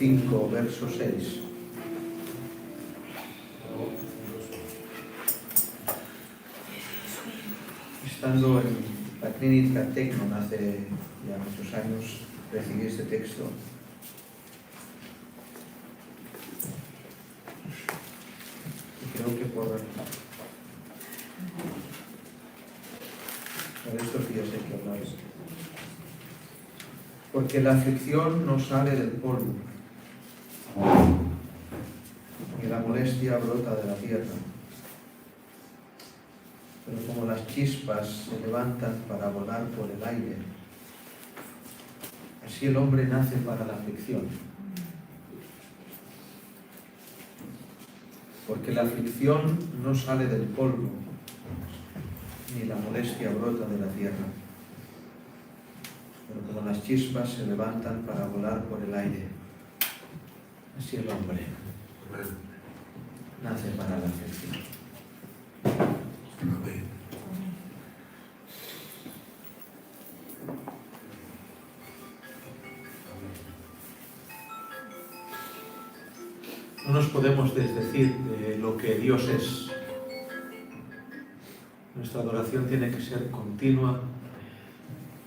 5, verso 6. Estando en la clínica Tecnon hace ya muchos años, recibí este texto. Y creo que por estos días hay que hablar. Porque la aflicción no sale del polvo, ni la molestia brota de la tierra. Pero como las chispas se levantan para volar por el aire, así el hombre nace para la aflicción. Porque la aflicción no sale del polvo, ni la molestia brota de la tierra. Pero como las chispas se levantan para volar por el aire, así el hombre nace para la aflicción. No nos podemos desdecir de lo que Dios es. Nuestra adoración tiene que ser continua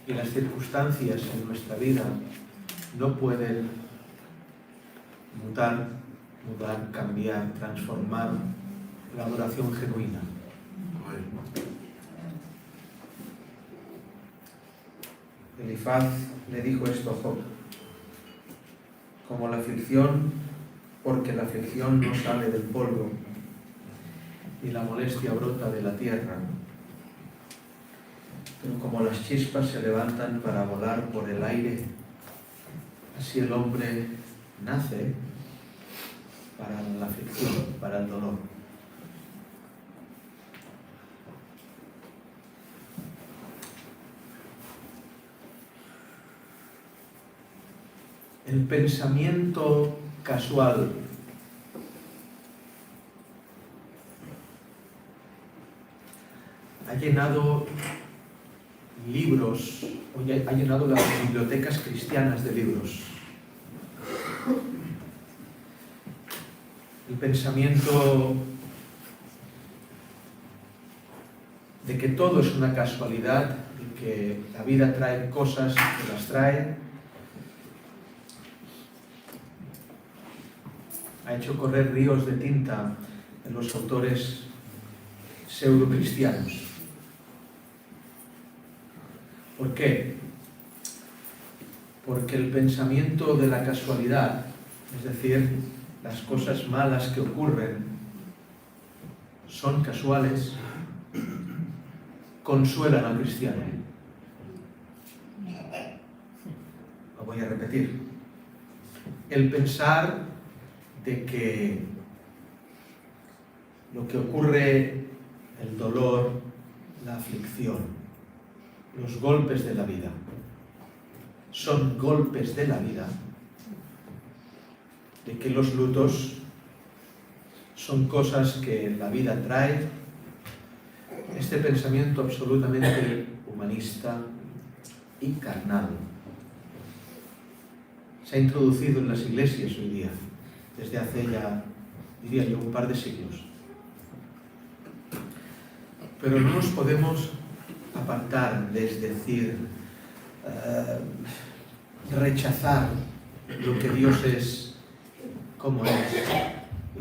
y las circunstancias en nuestra vida no pueden mutar, cambiar, transformar la adoración genuina. Elifaz le dijo esto a Job: como la aflicción, porque la aflicción no sale del polvo, y la molestia brota de la tierra. Pero como las chispas se levantan para volar por el aire, así el hombre nace para la aflicción, para el dolor. El pensamiento casual ha llenado libros, ha llenado las bibliotecas cristianas de libros. El pensamiento de que todo es una casualidad y que la vida trae cosas que las trae, ha hecho correr ríos de tinta en los autores pseudo-cristianos. ¿Por qué? Porque el pensamiento de la casualidad, es decir, las cosas malas que ocurren, son casuales, consuelan al cristiano. Lo voy a repetir. El pensar de que lo que ocurre, el dolor, la aflicción, los golpes de la vida, son golpes de la vida, de que los lutos son cosas que la vida trae. Este pensamiento absolutamente humanista y carnal se ha introducido en las iglesias hoy día, desde hace ya, diría yo, un par de siglos. Pero no nos podemos apartar, es decir, rechazar lo que Dios es, cómo es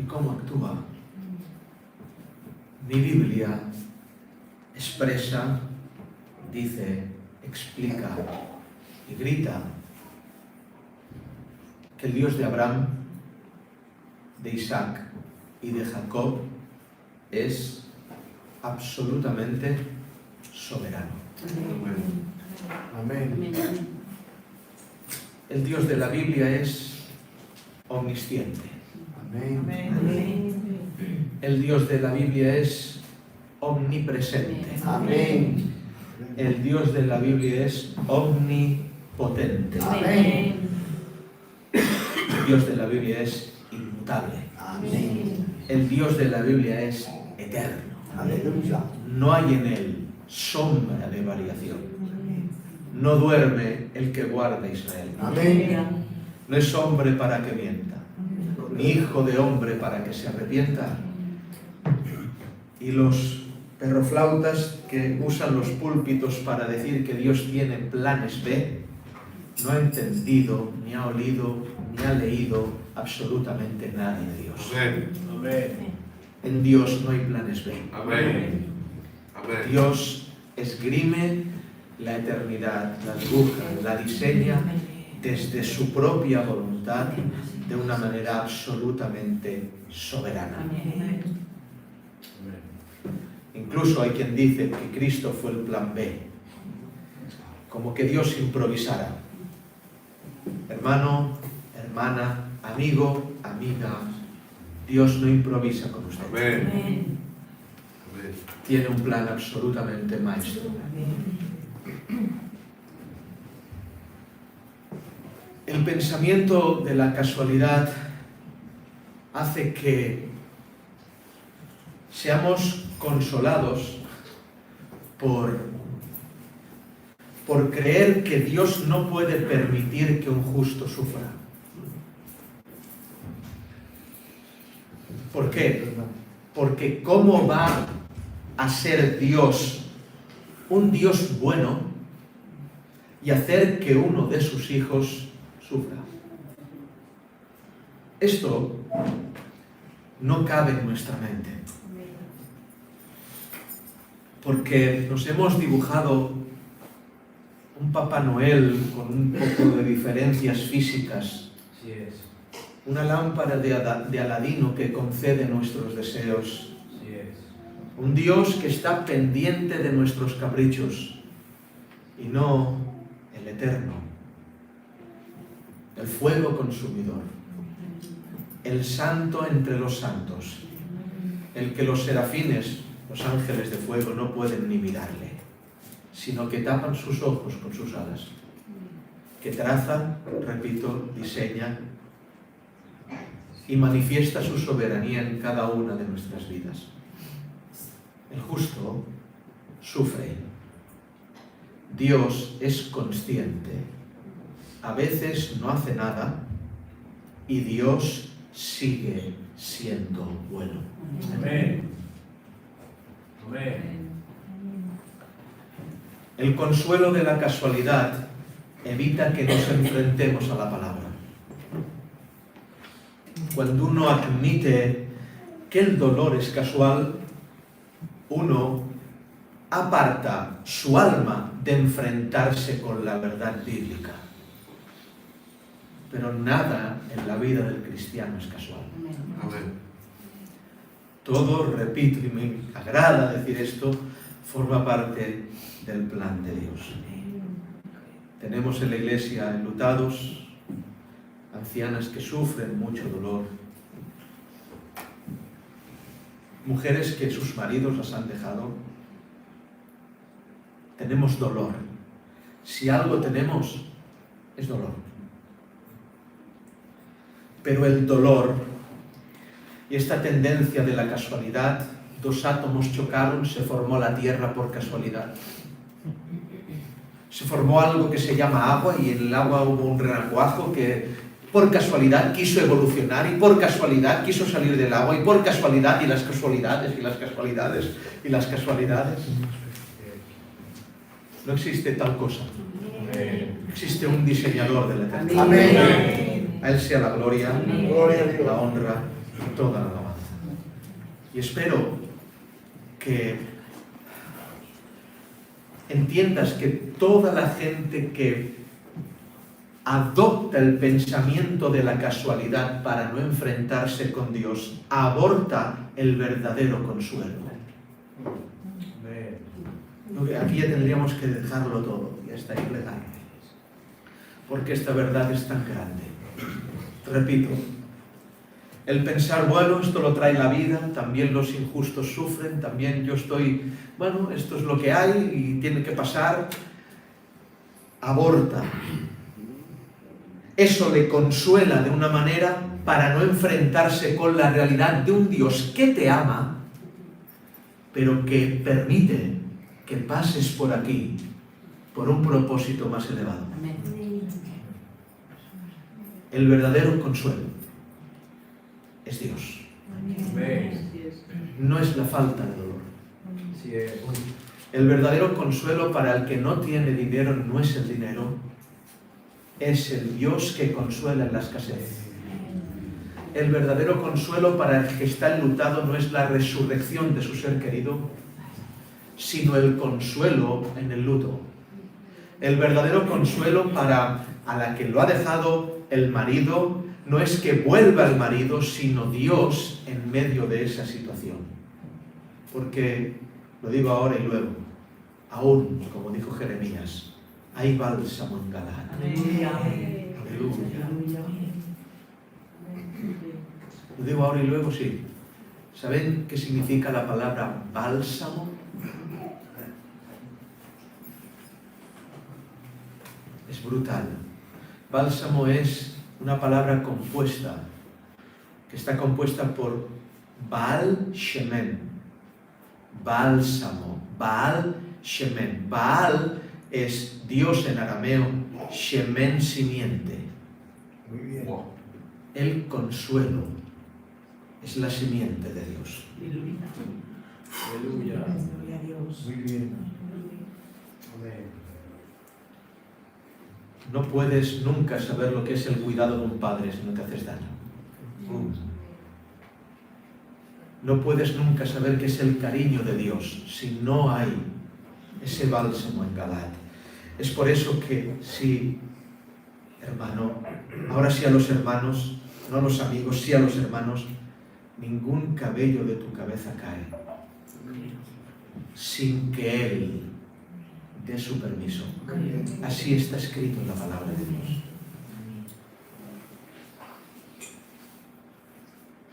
y cómo actúa. Mi Biblia expresa, dice, explica y grita que el Dios de Abraham, de Isaac y de Jacob es absolutamente soberano. Amén. El Dios de la Biblia es omnisciente. Amén. El Dios de la Biblia es omnipresente. Amén. El Dios de la Biblia es omnipotente. Amén. El Dios de la Biblia es inmutable. Amén. El Dios de la Biblia es eterno. Aleluya. No hay en él sombra de variación. No duerme el que guarda Israel. Amén. No es hombre para que mienta, ni hijo de hombre para que se arrepienta. Y los perroflautas que usan los púlpitos para decir que Dios tiene planes B, no ha entendido, ni ha olido, ni ha leído absolutamente nada de Dios. Amén. Amén. En Dios no hay planes B. Amén. Amén. Dios esgrime la eternidad, la dibuja, la diseña desde su propia voluntad de una manera absolutamente soberana. Incluso hay quien dice que Cristo fue el plan B, como que Dios improvisara. Hermano, hermana, amigo, amiga, Dios no improvisa con usted. Amén. Amén. Tiene un plan absolutamente maestro. El pensamiento de la casualidad hace que seamos consolados por creer que Dios no puede permitir que un justo sufra. ¿Por qué? Porque ¿cómo va a ser Dios un Dios bueno y hacer que uno de sus hijos sufra? Esto no cabe en nuestra mente, porque nos hemos dibujado un Papá Noel con un poco de diferencias físicas, una lámpara de Aladino que concede nuestros deseos, un Dios que está pendiente de nuestros caprichos y no el eterno, el fuego consumidor, el santo entre los santos, el que los serafines, los ángeles de fuego, no pueden ni mirarle, sino que tapan sus ojos con sus alas, que traza, repito, diseña y manifiesta su soberanía en cada una de nuestras vidas. El justo sufre. Dios es consciente. A veces no hace nada y Dios sigue siendo bueno. Amén. Amén. El consuelo de la casualidad evita que nos enfrentemos a la palabra. Cuando uno admite que el dolor es casual, uno aparta su alma de enfrentarse con la verdad bíblica. Pero nada en la vida del cristiano es casual. Amén. Todo, repito, y me agrada decir esto, forma parte del plan de Dios. Tenemos en la iglesia enlutados, ancianas que sufren mucho dolor, mujeres que sus maridos las han dejado. Tenemos dolor. Si algo tenemos, es dolor. Pero el dolor y esta tendencia de la casualidad, dos átomos chocaron, se formó la tierra por casualidad. Se formó algo que se llama agua y en el agua hubo un renacuajo que por casualidad quiso evolucionar y por casualidad quiso salir del agua y por casualidad y las casualidades y las casualidades y las casualidades. No existe tal cosa. Existe un diseñador de la eternidad. Amén. A Él sea la gloria, la honra y toda la alabanza. Y espero que entiendas que toda la gente que adopta el pensamiento de la casualidad para no enfrentarse con Dios, aborta el verdadero consuelo. Aquí ya tendríamos que dejarlo todo y hasta ahí plegar, porque esta verdad es tan grande. Repito, el pensar, bueno, esto lo trae la vida, también los injustos sufren, también yo estoy, bueno, esto es lo que hay y tiene que pasar, aborta. Eso le consuela de una manera para no enfrentarse con la realidad de un Dios que te ama, pero que permite que pases por aquí por un propósito más elevado. El verdadero consuelo es Dios. Amén. No es la falta de dolor. Así es. El verdadero consuelo para el que no tiene dinero no es el dinero, es el Dios que consuela en la escasez. El verdadero consuelo para el que está enlutado no es la resurrección de su ser querido, sino el consuelo en el luto. El verdadero consuelo para a la que lo ha dejado el marido no es que vuelva el marido, sino Dios en medio de esa situación. Porque, lo digo ahora y luego, aún, como dijo Jeremías, hay bálsamo en Galaad. Aleluya. Lo digo ahora y luego, sí. ¿Saben qué significa la palabra bálsamo? Es brutal. Bálsamo es una palabra compuesta, que está compuesta por Baal Shemen. Bálsamo. Baal Shemen. Baal es Dios en arameo, Shemen simiente. Muy bien. Wow. El consuelo es la simiente de Dios. Aleluya. Muy bien. Amén. No puedes nunca saber lo que es el cuidado de un padre si no te haces daño. No puedes nunca saber qué es el cariño de Dios si no hay ese bálsamo en Galaad. Es por eso que sí, hermano, ahora sí a los hermanos, no a los amigos, sí a los hermanos, ningún cabello de tu cabeza cae sin que Él dé su permiso. Así está escrito en la palabra de Dios.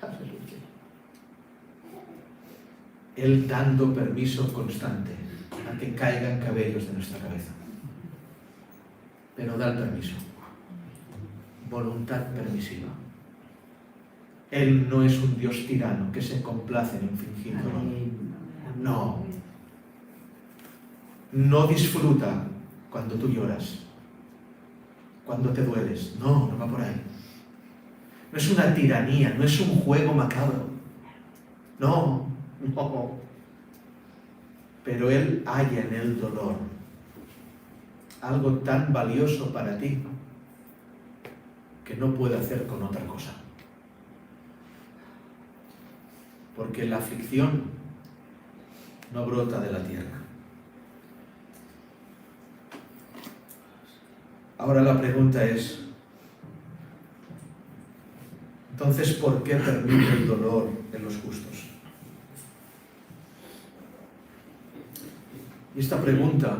Aleluya. Él dando permiso constante a que caigan cabellos de nuestra cabeza. Pero da el permiso. Voluntad permisiva. Él no es un Dios tirano que se complace en infligir dolor. No. No disfruta cuando tú lloras, cuando te dueles. No, no va por ahí. No es una tiranía, no es un juego macabro. No, no. Pero Él halla en el dolor algo tan valioso para ti que no puede hacer con otra cosa. Porque la aflicción no brota de la tierra. Ahora la pregunta es, entonces, ¿por qué permite el dolor en los justos? Y esta pregunta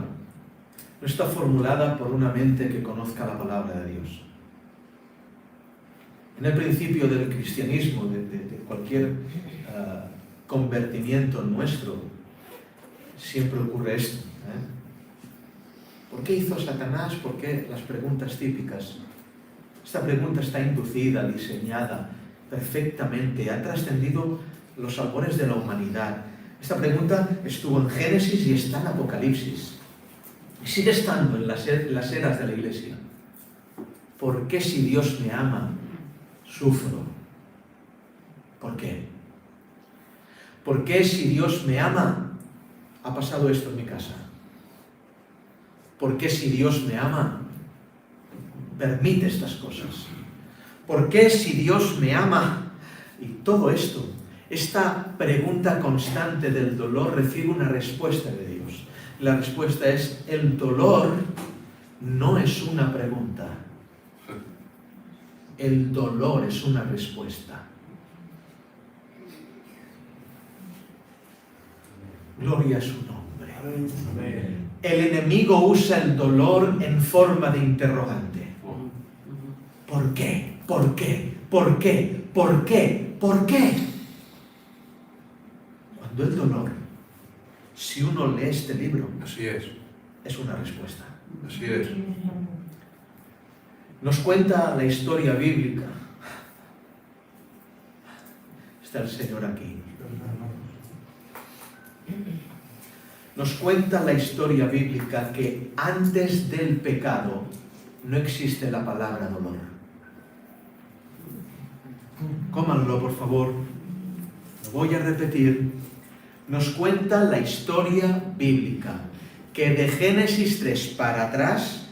no está formulada por una mente que conozca la palabra de Dios. En el principio del cristianismo, de cualquier convertimiento nuestro, siempre ocurre esto. ¿Por qué hizo Satanás? ¿Por qué? Las preguntas típicas. Esta pregunta está inducida, diseñada perfectamente, ha trascendido los albores de la humanidad. Esta pregunta estuvo en Génesis y está en Apocalipsis. Y sigue estando en las eras de la Iglesia. ¿Por qué si Dios me ama, sufro? ¿Por qué? ¿Por qué si Dios me ama, ha pasado esto en mi casa? ¿Por qué si Dios me ama, permite estas cosas? ¿Por qué si Dios me ama? Y todo esto, esta pregunta constante del dolor recibe una respuesta de Dios. La respuesta es, el dolor no es una pregunta. El dolor es una respuesta. Gloria a su nombre. Amén. El enemigo usa el dolor en forma de interrogante. ¿Por qué? ¿Por qué? ¿Por qué? ¿Por qué? ¿Por qué? Cuando el dolor, si uno lee este libro, Así es. es una respuesta. Así es. Nos cuenta la historia bíblica. Está el Señor aquí. Nos cuenta la historia bíblica que antes del pecado no existe la palabra dolor. Cómanlo, por favor. Lo voy a repetir. Nos cuenta la historia bíblica que de Génesis 3 para atrás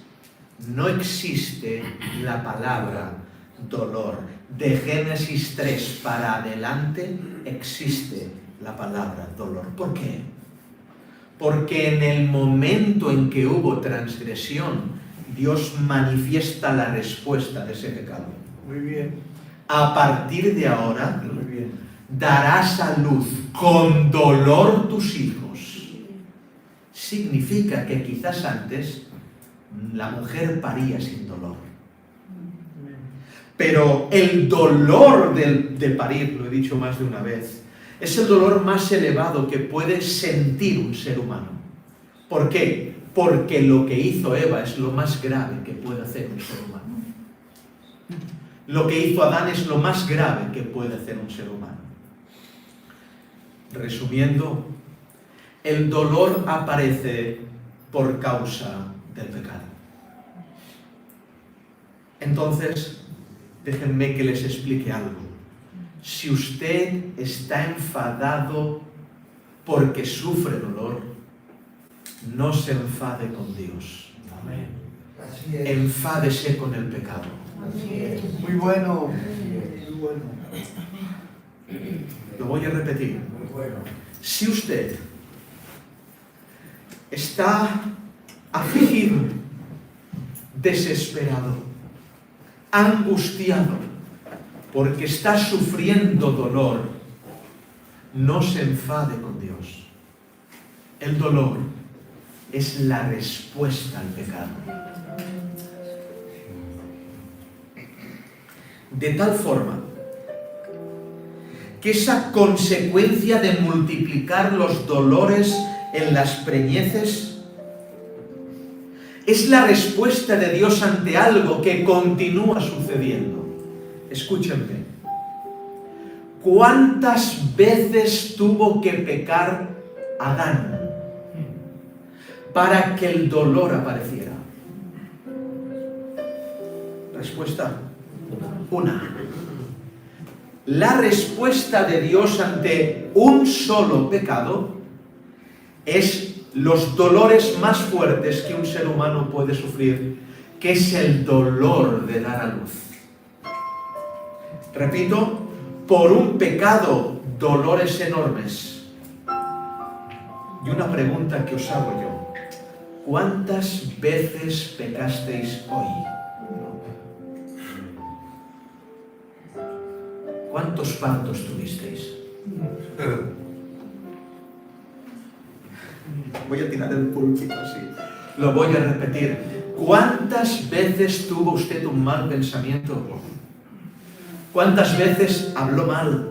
no existe la palabra dolor. De Génesis 3 para adelante existe la palabra dolor. ¿Por qué? Porque en el momento en que hubo transgresión, Dios manifiesta la respuesta de ese pecado. Muy bien. A partir de ahora, Muy bien. darás a luz con dolor tus hijos. Significa que quizás antes la mujer paría sin dolor. Pero el dolor de parir, lo he dicho más de una vez, es el dolor más elevado que puede sentir un ser humano. ¿Por qué? Porque lo que hizo Eva es lo más grave que puede hacer un ser humano. Lo que hizo Adán es lo más grave que puede hacer un ser humano. Resumiendo, el dolor aparece por causa del pecado. Entonces, déjenme que les explique algo. Si usted está enfadado porque sufre dolor, no se enfade con Dios. Amén. Así es. Enfádese con el pecado. Así es. Muy bueno. Muy bueno. Lo voy a repetir. Muy bueno. Si usted está afligido, desesperado, angustiado, porque está sufriendo dolor, no se enfade con Dios. El dolor es la respuesta al pecado. De tal forma que esa consecuencia de multiplicar los dolores en las preñeces es la respuesta de Dios ante algo que continúa sucediendo. Escúchenme. ¿Cuántas veces tuvo que pecar Adán para que el dolor apareciera? Respuesta: una. La respuesta de Dios ante un solo pecado es los dolores más fuertes que un ser humano puede sufrir, que es el dolor de dar a luz. Repito, por un pecado, dolores enormes. Y una pregunta que os hago yo: ¿cuántas veces pecasteis hoy? ¿Cuántos partos tuvisteis? Voy a tirar el púlpito así. Lo voy a repetir. ¿Cuántas veces tuvo usted un mal pensamiento? ¿Cuántas veces habló mal?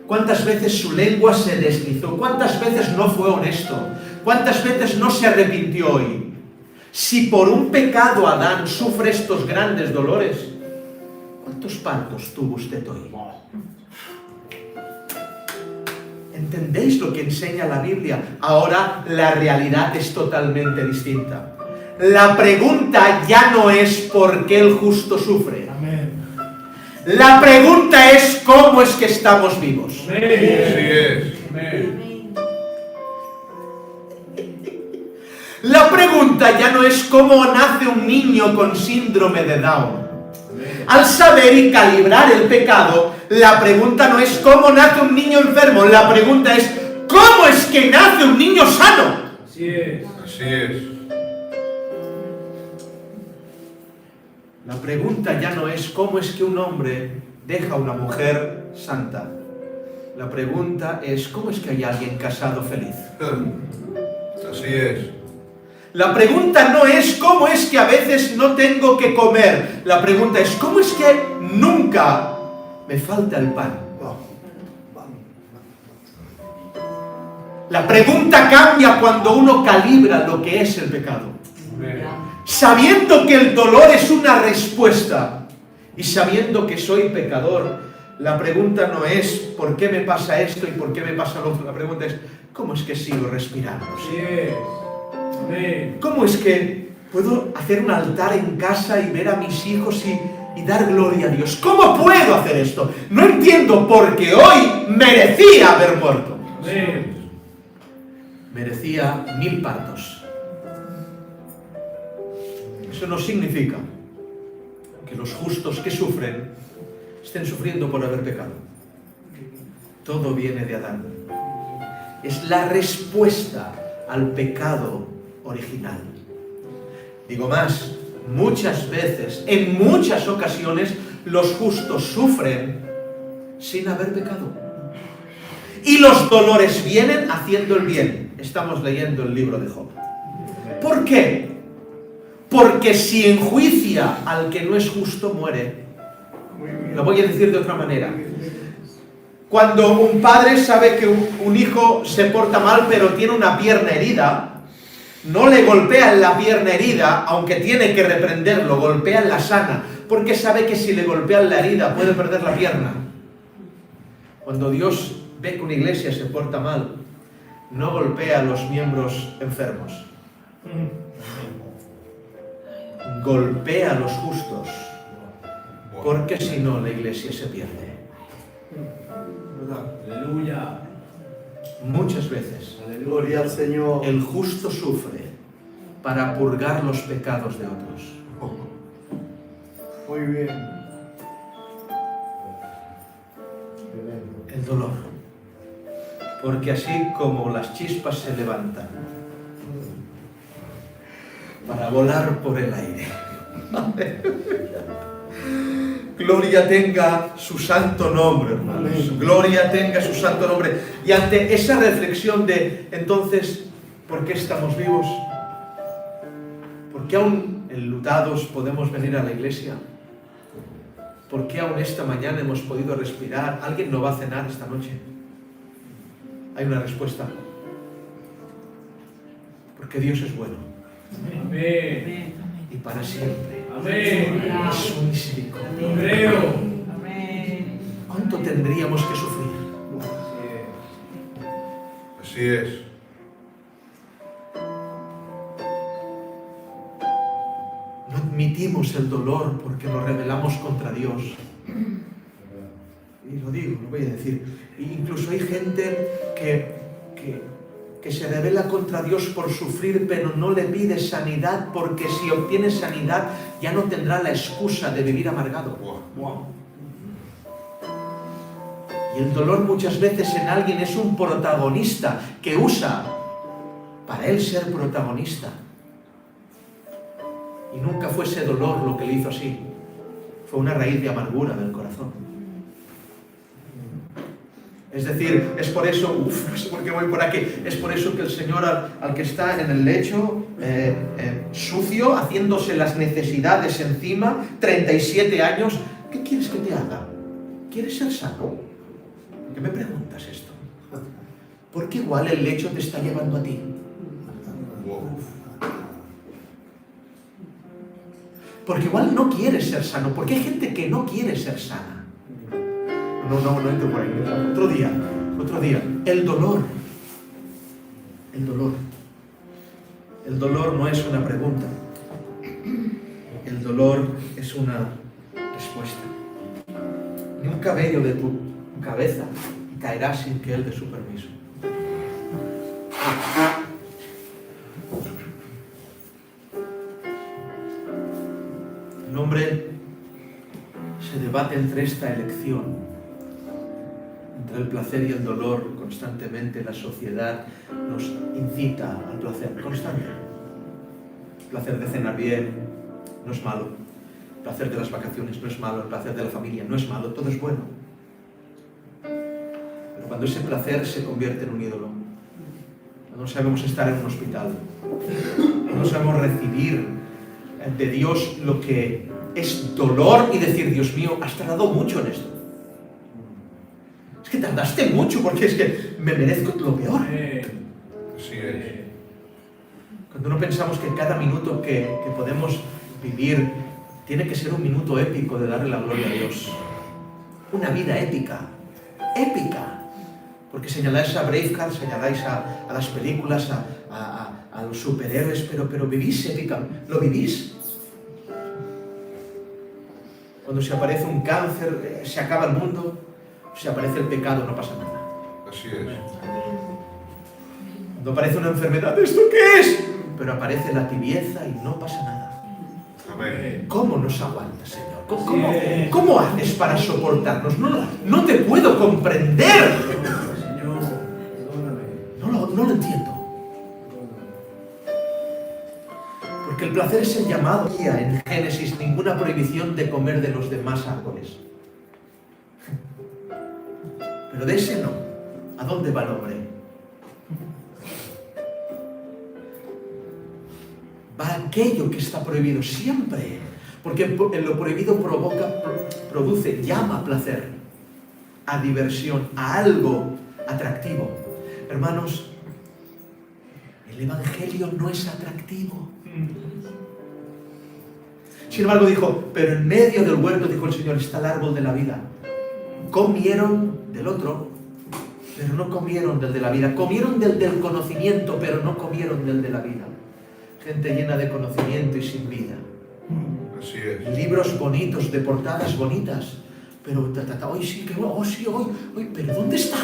¿Cuántas veces su lengua se deslizó? ¿Cuántas veces no fue honesto? ¿Cuántas veces no se arrepintió hoy? Si por un pecado Adán sufre estos grandes dolores, ¿cuántos partos tuvo usted hoy? ¿Entendéis lo que enseña la Biblia? Ahora la realidad es totalmente distinta. La pregunta ya no es por qué el justo sufre. Amén. La pregunta es cómo es que estamos vivos. Así es. Amén. La pregunta ya no es cómo nace un niño con síndrome de Down. Al saber y calibrar el pecado, la pregunta no es cómo nace un niño enfermo, la pregunta es ¿cómo es que nace un niño sano? Así es. Así es. La pregunta ya no es cómo es que un hombre deja a una mujer santa. La pregunta es ¿cómo es que hay alguien casado feliz? Así es. La pregunta no es cómo es que a veces no tengo que comer. La pregunta es ¿cómo es que nunca me falta el pan? La pregunta cambia cuando uno calibra lo que es el pecado. Sabiendo que el dolor es una respuesta y sabiendo que soy pecador, la pregunta no es ¿por qué me pasa esto y por qué me pasa lo otro? La pregunta es ¿cómo es que sigo respirando? Así es. Amén. ¿Cómo es que puedo hacer un altar en casa y ver a mis hijos y dar gloria a Dios. ¿Cómo puedo hacer esto? No entiendo, porque hoy merecía haber muerto. Merecía 1000 partos. Eso no significa que los justos que sufren estén sufriendo por haber pecado. Todo viene de Adán. Es la respuesta al pecado original. Digo más, muchas veces, en muchas ocasiones, los justos sufren sin haber pecado. Y los dolores vienen haciendo el bien. Estamos leyendo el libro de Job. ¿Por qué? Porque si enjuicia al que no es justo, muere. Lo voy a decir de otra manera. Cuando un padre sabe que un hijo se porta mal pero tiene una pierna herida, no le golpea en la pierna herida, aunque tiene que reprenderlo, golpea en la sana, porque sabe que si le golpea en la herida puede perder la pierna. Cuando Dios ve que una iglesia se porta mal, no golpea a los miembros enfermos. Golpea a los justos, porque si no la iglesia se pierde. Aleluya. Muchas veces Gloria al Señor. el justo sufre para purgar los pecados de otros. Muy bien. El dolor. Porque así como las chispas se levantan para volar por el aire, gloria tenga su santo nombre, hermanos. Amén. Gloria tenga su santo nombre. Y ante esa reflexión de, entonces, ¿por qué estamos vivos? ¿Por qué aún enlutados podemos venir a la iglesia? ¿Por qué aún esta mañana hemos podido respirar? ¿Alguien no va a cenar esta noche? Hay una respuesta. Porque Dios es bueno. Amén. Y para siempre. Amén. Es su misericordia. Lo creo. ¿Cuánto tendríamos que sufrir? Así es. No admitimos el dolor porque nos rebelamos contra Dios. Y lo digo, lo voy a decir. Incluso hay gente que se rebela contra Dios por sufrir, pero no le pide sanidad, porque si obtiene sanidad ya no tendrá la excusa de vivir amargado. Y el dolor muchas veces en alguien es un protagonista que usa para él ser protagonista. Y nunca fue ese dolor lo que le hizo así. Fue una raíz de amargura del corazón. Es decir, es por eso, no sé por qué voy por aquí, es por eso que el Señor al que está en el lecho, sucio, haciéndose las necesidades encima, 37 años, ¿qué quieres que te haga? ¿Quieres ser sano? ¿Qué me preguntas esto? Porque igual el lecho te está llevando a ti. Porque igual no quieres ser sano, porque hay gente que no quiere ser sana. No entro por ahí. Otro día. El dolor. El dolor no es una pregunta. El dolor es una respuesta. Ni un cabello de tu cabeza caerá sin que Él dé su permiso. El hombre se debate entre esta elección, entre el placer y el dolor constantemente. La sociedad nos incita al placer constante. El placer de cenar bien no es malo. El placer de las vacaciones no es malo. El placer de la familia no es malo. Todo es bueno. Pero cuando ese placer se convierte en un ídolo, cuando no sabemos estar en un hospital, cuando no sabemos recibir de Dios lo que es dolor y decir, Dios mío, has tardado mucho en esto. Es que tardaste mucho, porque es que me merezco lo peor. Así es. Cuando no pensamos que cada minuto que podemos vivir tiene que ser un minuto épico de darle la gloria a Dios. Una vida épica. Épica. Porque señaláis a Braveheart, señaláis a las películas, a los superhéroes, pero vivís épica. ¿Lo vivís? Cuando se aparece un cáncer, se acaba el mundo. Si aparece el pecado, no pasa nada. Así es. Cuando aparece una enfermedad, ¿esto qué es? Pero aparece la tibieza y no pasa nada. Amén. ¿Cómo nos aguantas, Señor? ¿Cómo haces para soportarnos? No te puedo comprender. Señor, perdóname. No lo entiendo. Porque el placer es el llamado. En Génesis, ninguna prohibición de comer de los demás árboles. Pero de ese no. ¿A dónde va el hombre? Va aquello que está prohibido siempre. Porque en lo prohibido produce, llama placer, a diversión, a algo atractivo. Hermanos, el Evangelio no es atractivo. Sin embargo dijo, pero en medio del huerto, dijo el Señor, está el árbol de la vida. Comieron del otro, pero no comieron del de la vida. Comieron del conocimiento, pero no comieron del de la vida. Gente llena de conocimiento y sin vida. Así es. Libros bonitos, de portadas bonitas. Pero hoy sí, que hoy, pero ¿dónde está?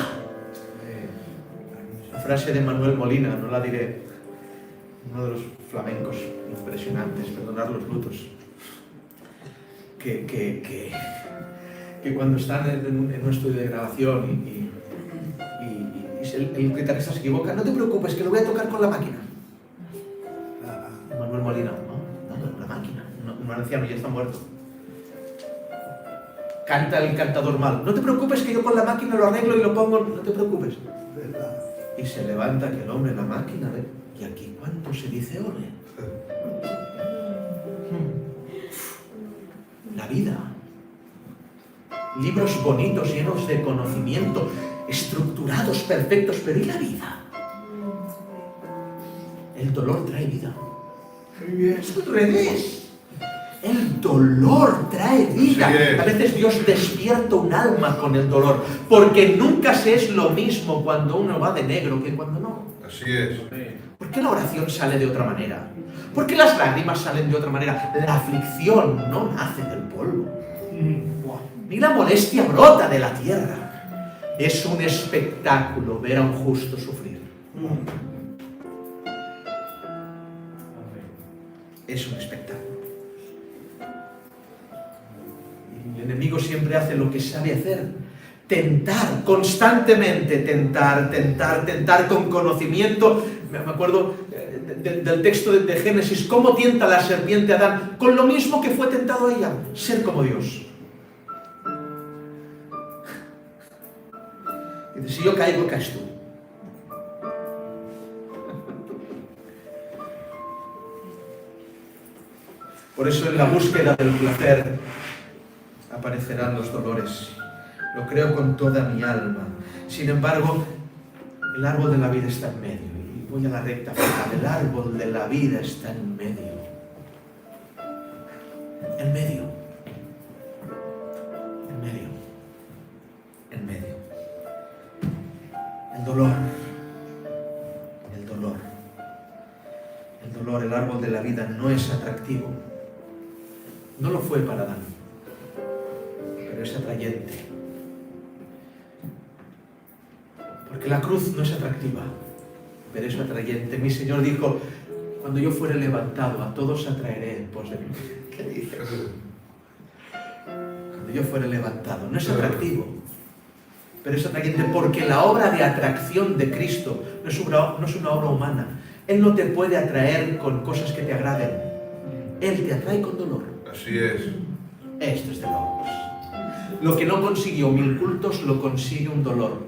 La frase de Manuel Molina, no la diré. Uno de los flamencos impresionantes, perdonar los lutos. Que cuando están en un estudio de grabación y el guitarrista se equivoca, no te preocupes, que lo voy a tocar con la máquina. Manuel Molina, no, con la máquina. Un anciano ya está muerto. Canta el cantador mal. No te preocupes, que yo con la máquina lo arreglo y lo pongo. No te preocupes. Y se levanta aquel hombre en la máquina. ¿Y aquí cuánto se dice ore? La vida. Libros bonitos, llenos de conocimiento, estructurados, perfectos, pero ¿y la vida? El dolor trae vida. Es al revés. El dolor trae vida. A veces Dios despierta un alma con el dolor, porque nunca se es lo mismo cuando uno va de negro que cuando no. Así es. ¿Por qué la oración sale de otra manera? ¿Por qué las lágrimas salen de otra manera? La aflicción no nace del polvo, ni la molestia brota de la tierra. Es un espectáculo ver a un justo sufrir. Es un espectáculo. Y el enemigo siempre hace lo que sabe hacer. Tentar, constantemente tentar con conocimiento. Me acuerdo del texto de Génesis, cómo tienta la serpiente a Adán, con lo mismo que fue tentado a ella, ser como Dios. Y dice, si yo caigo, caes tú. Por eso en la búsqueda del placer aparecerán los dolores. Lo creo con toda mi alma. Sin embargo, el árbol de la vida está en medio. Y voy a la recta final. El árbol de la vida está en medio. En medio. En medio. En medio. El dolor. El dolor. El dolor, el árbol de la vida no es atractivo. No lo fue para Adán, pero es atrayente. Porque la cruz no es atractiva, pero es atrayente. Mi Señor dijo, cuando yo fuere levantado, a todos atraeré en pos de mí. ¿Qué dices? Cuando yo fuere levantado, no es atractivo, pero es atrayente porque la obra de atracción de Cristo no es una obra humana. Él no te puede atraer con cosas que te agraden. Él te atrae con dolor. Así es. Esto es de locos. Lo que no consiguió 1000 cultos, lo consigue un dolor.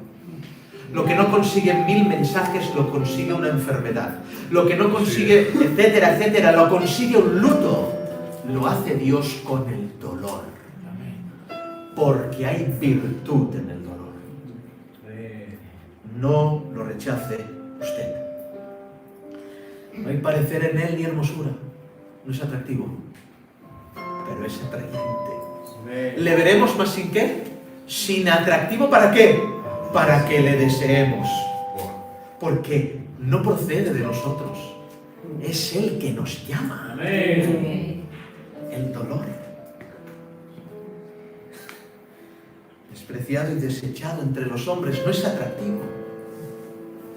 Lo que no consigue 1000 mensajes, lo consigue una enfermedad. Lo que no consigue, etcétera, etcétera, lo consigue un luto. Lo hace Dios con el dolor. Porque hay virtud en el dolor. No lo rechace usted. No hay parecer en él ni hermosura. No es atractivo, pero es atrayente. ¿Le veremos más sin qué? Sin atractivo, ¿para qué? Para que le deseemos. Porque no procede de nosotros. Es Él que nos llama. Amén. El dolor. despreciado y desechado entre los hombres, no es atractivo,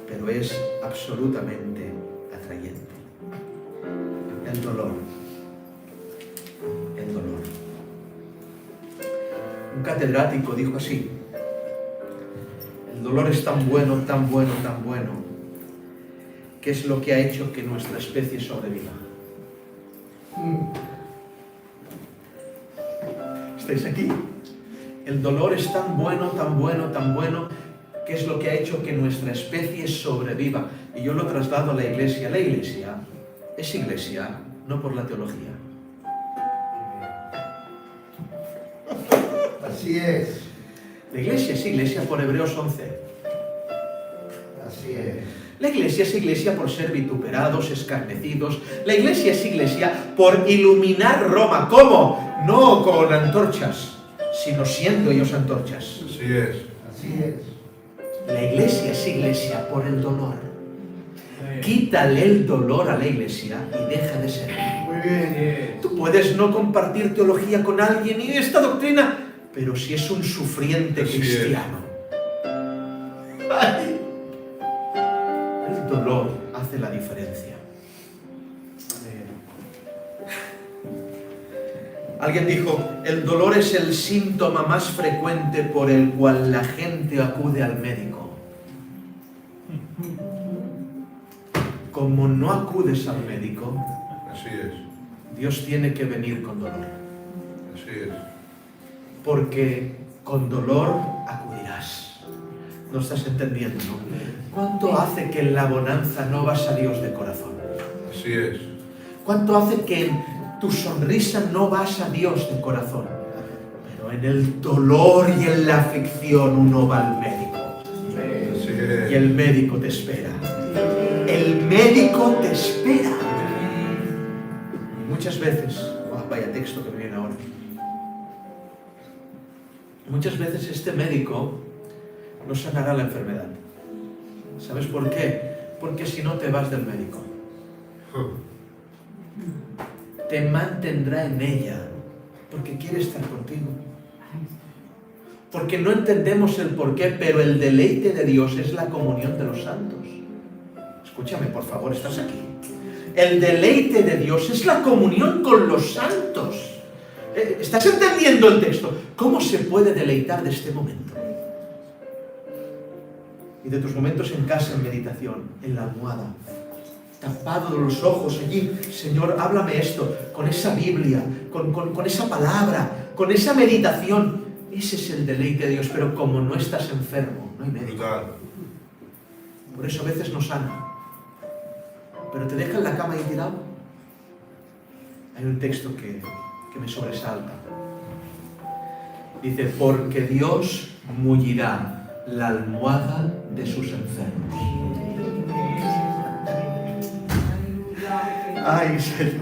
pero es absolutamente atrayente. El dolor. El dolor. Un catedrático dijo así: el dolor es tan bueno, tan bueno, tan bueno, que es lo que ha hecho que nuestra especie sobreviva. ¿Estáis aquí? El dolor es tan bueno, tan bueno, tan bueno, que es lo que ha hecho que nuestra especie sobreviva. Y yo lo traslado a la iglesia. La iglesia es iglesia, no por la teología. Así es. La iglesia es iglesia por Hebreos 11. Así es. La iglesia es iglesia por ser vituperados, escarnecidos. La iglesia es iglesia por iluminar Roma. ¿Cómo? No con antorchas, sino siendo ellos antorchas. Así es. Así es. La iglesia es iglesia por el dolor. Quítale el dolor a la iglesia y deja de ser. Muy bien. Tú puedes no compartir teología con alguien y esta doctrina, pero si es un sufriente Así cristiano. ¡Ay! El dolor hace la diferencia. Alguien dijo, el dolor es el síntoma más frecuente por el cual la gente acude al médico. Como no acudes al médico, Así es. Dios tiene que venir con dolor. Así es. Porque con dolor acudirás. ¿No estás entendiendo, no? ¿Cuánto hace que en la bonanza no vas a Dios de corazón? Así es. ¿Cuánto hace que en tu sonrisa no vas a Dios de corazón? Pero en el dolor y en la aflicción uno va al médico. Así es. Y el médico te espera. El médico te espera. Y muchas veces, vaya texto que me viene ahora. Muchas veces este médico no sanará la enfermedad. ¿Sabes por qué? Porque si no te vas del médico. Te mantendrá en ella porque quiere estar contigo. Porque no entendemos el porqué, pero el deleite de Dios es la comunión de los santos. Escúchame, por favor, estás aquí. El deleite de Dios es la comunión con los santos. ¿Estás entendiendo el texto? ¿Cómo se puede deleitar de este momento? Y de tus momentos en casa, en meditación, en la almohada, tapado los ojos allí. Señor, háblame esto, con esa Biblia, con esa palabra, con esa meditación. Ese es el deleite de Dios, pero como no estás enfermo, no hay médico. Brutal. Por eso a veces no sana. Pero te deja en la cama ahí tirado. Hay un texto que me sobresalta. Dice, porque Dios mullirá la almohada de sus enfermos. Ay, Señor.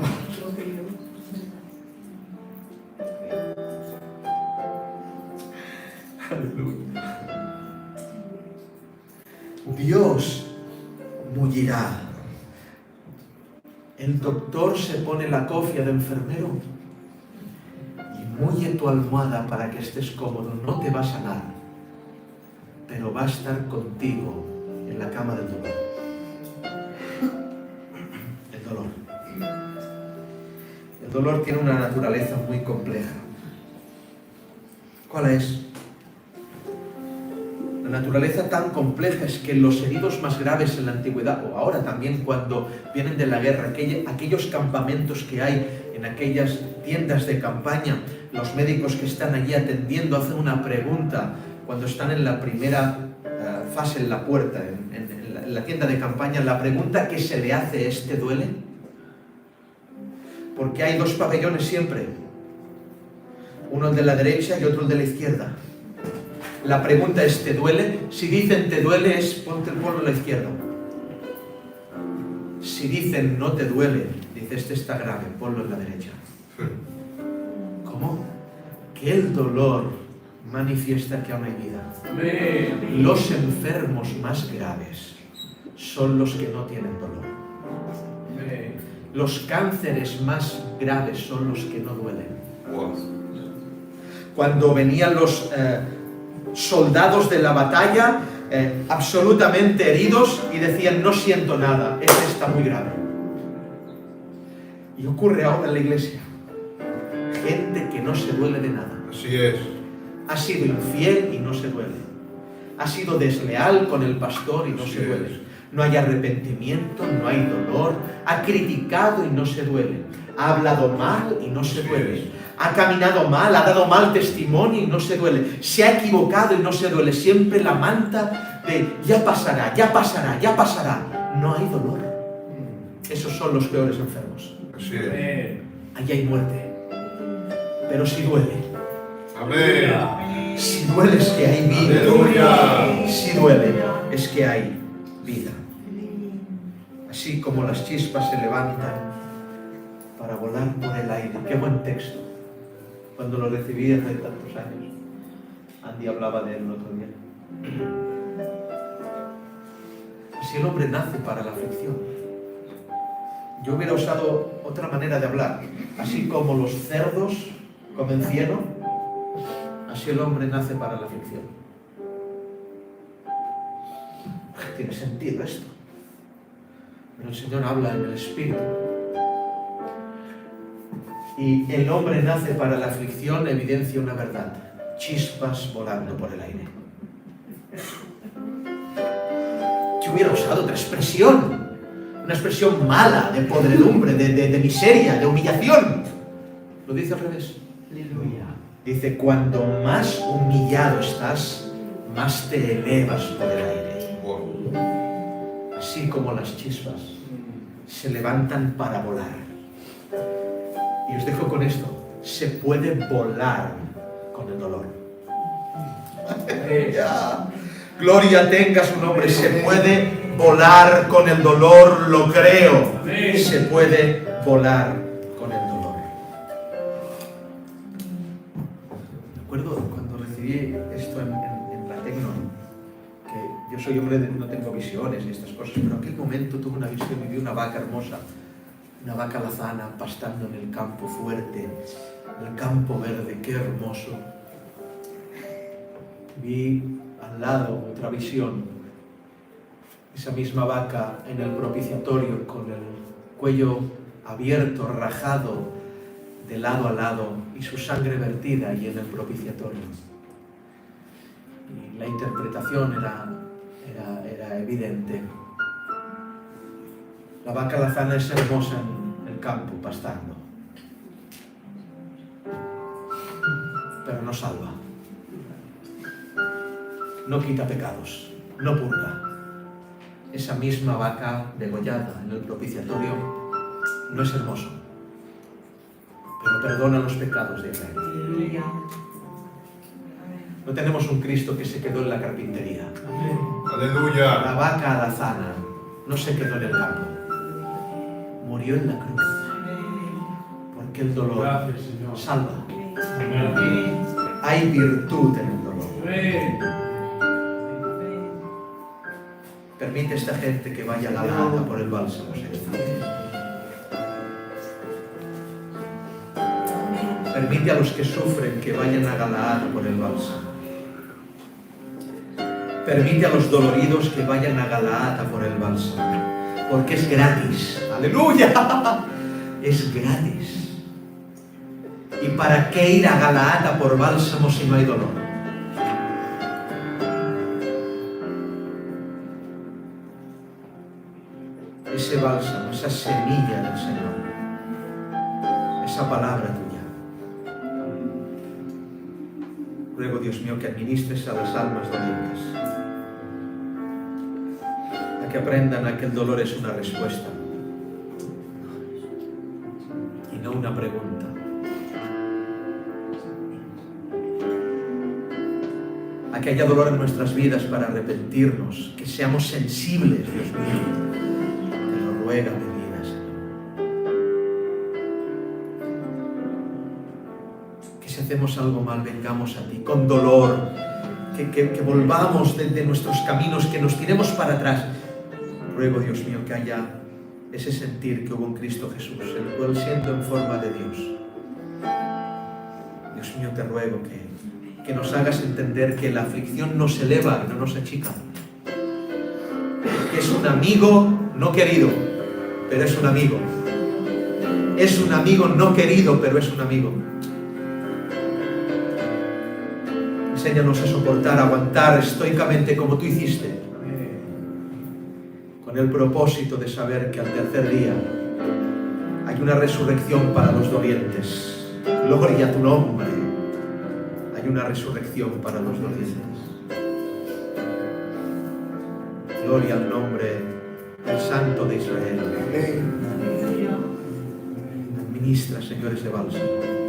Aleluya. Dios mullirá. El doctor se pone la cofia de enfermero y mulle tu almohada para que estés cómodo. No te va a sanar, pero va a estar contigo en la cama del dolor. El dolor. El dolor tiene una naturaleza muy compleja. ¿Cuál es? La naturaleza tan compleja es que los heridos más graves en la antigüedad, o ahora también cuando vienen de la guerra, aquellos campamentos que hay en aquellas tiendas de campaña, los médicos que están allí atendiendo hacen una pregunta cuando están en la primera fase en la puerta, en la tienda de campaña. La pregunta que se le hace es, ¿te duele? Porque hay dos pabellones siempre, uno el de la derecha y otro el de la izquierda. La pregunta es, ¿te duele? Si dicen te duele es, ponte el polo a la izquierda. Si dicen no te duele, dice, este está grave, ponlo en la derecha. ¿Cómo? Que el dolor manifiesta que aún hay vida. Los enfermos más graves son los que no tienen dolor. Los cánceres más graves son los que no duelen. Wow. Cuando venían los soldados de la batalla, absolutamente heridos, y decían: no siento nada, este está muy grave. Y ocurre ahora en la iglesia. Gente que no se duele de nada. Así es. Ha sido infiel y no se duele. Ha sido desleal con el pastor y no se duele. No hay arrepentimiento, no hay dolor. Ha criticado y no se duele. Ha hablado mal y no se duele. Ha caminado mal, ha dado mal testimonio y no se duele. Se ha equivocado y no se duele. Siempre la manta de ya pasará, ya pasará, ya pasará. No hay dolor. Esos son los peores enfermos. Así es. Allí hay muerte. Pero si duele, Amén. si duele es que hay vida. Aleluya. Si duele es que hay vida. Así como las chispas se levantan para volar por el aire. Qué buen texto. Cuando lo recibí hace tantos años, Andy hablaba de él el otro día. Así el hombre nace para la aflicción. Yo hubiera usado otra manera de hablar. Así como los cerdos comen cieno, así el hombre nace para la aflicción. Tiene sentido esto. Pero el Señor habla en el Espíritu. Y el hombre nace para la aflicción evidencia una verdad: chispas volando por el aire. Yo hubiera usado otra expresión, una expresión mala, de podredumbre, de miseria, de humillación. Lo dice al revés. Aleluya. Dice: cuando más humillado estás, más te elevas por el aire. Wow. Así como las chispas se levantan para volar. Y os dejo con esto: se puede volar con el dolor. Gloria tenga su nombre. Se puede volar con el dolor, lo creo. Se puede volar con el dolor. Recuerdo cuando recibí esto en la Tecno, que yo soy hombre de no tengo visiones y estas cosas, pero en aquel momento tuve una visión y vi una vaca hermosa, una vaca alazana pastando en el campo fuerte, el campo verde, qué hermoso. Vi al lado otra visión, esa misma vaca en el propiciatorio con el cuello abierto, rajado de lado a lado y su sangre vertida y en el propiciatorio. Y la interpretación era evidente. La vaca alazana es hermosa en el campo, pastando, pero no salva, no quita pecados, no purga. Esa misma vaca degollada en el propiciatorio no es hermoso, pero perdona los pecados de Israel. No tenemos un Cristo que se quedó en la carpintería. La Aleluya. vaca alazana no se quedó en el campo, murió en la cruz, porque el dolor salva. Hay virtud en el dolor. Permite a esta gente que vaya a la lata por el bálsamo, Señor. Permite a los que sufren que vayan a Galaad por el bálsamo. Permite a los doloridos que vayan a Galaad por el bálsamo. Porque es gratis. ¡Aleluya! Es gratis. ¿Y para qué ir a Galaad por bálsamo si no hay dolor? Ese bálsamo, esa semilla del Señor, esa palabra tuya. Ruego, Dios mío, que administres a las almas dolientes, a que aprendan a que el dolor es una respuesta y no una pregunta. A que haya dolor en nuestras vidas para arrepentirnos, que seamos sensibles, Dios mío. Ruega mi vida, Señor. Que si hacemos algo mal, vengamos a ti con dolor, que volvamos de nuestros caminos, que nos tiremos para atrás. Ruego, Dios mío, que haya ese sentir que hubo en Cristo Jesús, el cual siendo en forma de Dios. Dios mío, te ruego que que nos hagas entender que la aflicción nos eleva y no nos achica. Que es un amigo no querido, pero es un amigo. Es un amigo no querido, pero es un amigo. Enséñanos a soportar, a aguantar estoicamente como tú hiciste, con el propósito de saber que al tercer día hay una resurrección para los dolientes. Gloria a tu nombre. Hay una resurrección para los dolientes. Gloria al nombre del Santo de Israel. Ministra, Señor, ese bálsamo.